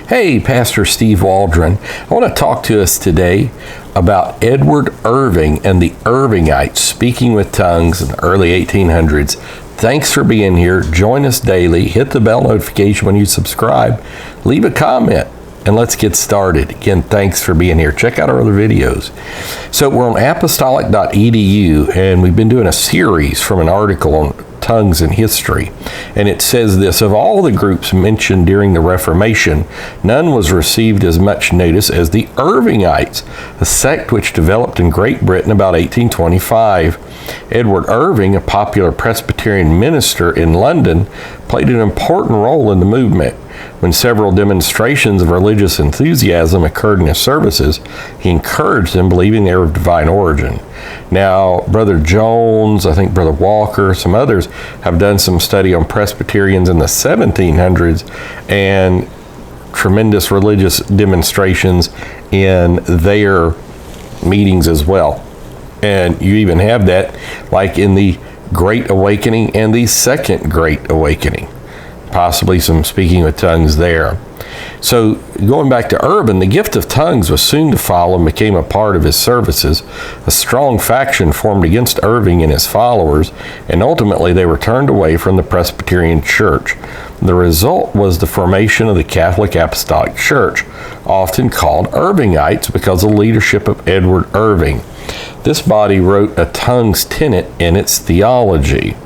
Hey, Pastor Steve Waldron. I want to talk to us today about Edward Irving and the Irvingites speaking with tongues in the early 1800s. Thanks for being here. Join us daily. Hit the bell notification when you subscribe. Leave a comment, and let's get started. Again, thanks for being here. Check out our other videos. So we're on apostolic.edu, and we've been doing a series from an article on tongues in history. And it says this: of all the groups mentioned during the Reformation, none was received as much notice as the Irvingites, a sect which developed in Great Britain about 1825. Edward Irving, a popular Presbyterian minister in London, played an important role in the movement. When several demonstrations of religious enthusiasm occurred in his services, he encouraged them, believing they were of divine origin. Now, Brother Jones, I think Brother Walker, some others have done some study on Presbyterians in the 1700s and tremendous religious demonstrations in their meetings as well. And you even have that like in the Great Awakening and the Second Great Awakening. Possibly some speaking with tongues there. So going back to Irving, the gift of tongues was soon to follow and became a part of his services. A strong faction formed against Irving and his followers, and ultimately they were turned away from the Presbyterian Church. The result was the formation of the Catholic Apostolic Church, often called Irvingites because of the leadership of Edward Irving. This body wrote a tongues tenet in its theology.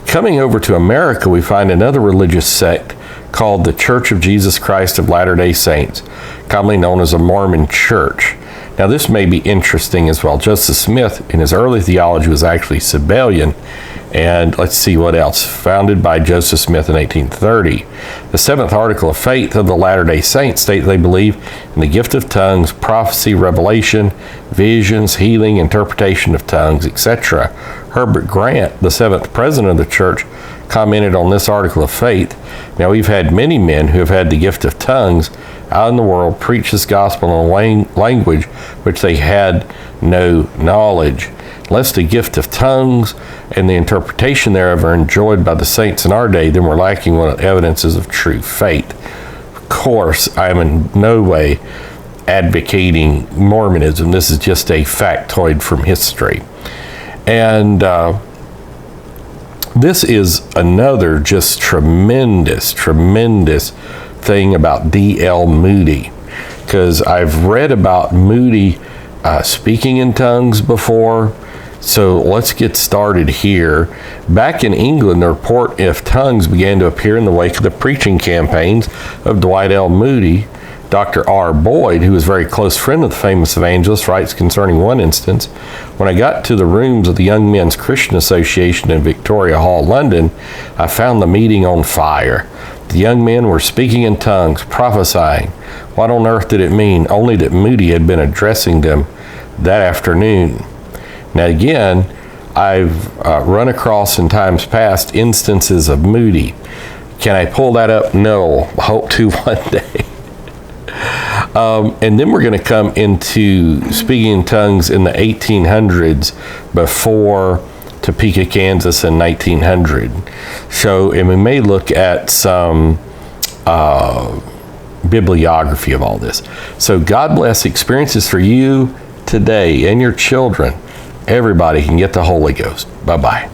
Coming over to America, we find another religious sect called the Church of Jesus Christ of Latter-day Saints, commonly known as a Mormon church. Now, this may be interesting as well. Joseph Smith, in his early theology, was actually Sabellian. And let's see what else. Founded by Joseph Smith in 1830. The seventh article of faith of the Latter-day Saints state they believe in the gift of tongues, prophecy, revelation, visions, healing, interpretation of tongues, etc. Herbert Grant, the seventh president of the church, commented on this article of faith. Now, we've had many men who have had the gift of tongues out in the world preach this gospel in a language which they had no knowledge. Unless the gift of tongues and the interpretation thereof are enjoyed by the saints in our day, then we're lacking one of the evidences of true faith. Of course, I am in no way advocating Mormonism. This is just a factoid from history. And this is another just tremendous thing about D.L. Moody, because I've read about Moody speaking in tongues before. So let's get started here. Back in England, the report of tongues began to appear in the wake of the preaching campaigns of Dwight L. Moody. Dr. R. Boyd, who was a very close friend of the famous evangelist, writes concerning one instance: when I got to the rooms of the Young Men's Christian Association in Victoria Hall, London, I found the meeting on fire. The young men were speaking in tongues, prophesying. What on earth did it mean? Only that Moody had been addressing them that afternoon. Now again, I've run across in times past instances of Moody. Can I pull that up? No. Hope to one day. And then we're going to come into speaking in tongues in the 1800s before Topeka, Kansas in 1900. So, and we may look at some bibliography of all this. So God bless. Experiences for you today and your children. Everybody can get the Holy Ghost. Bye-bye.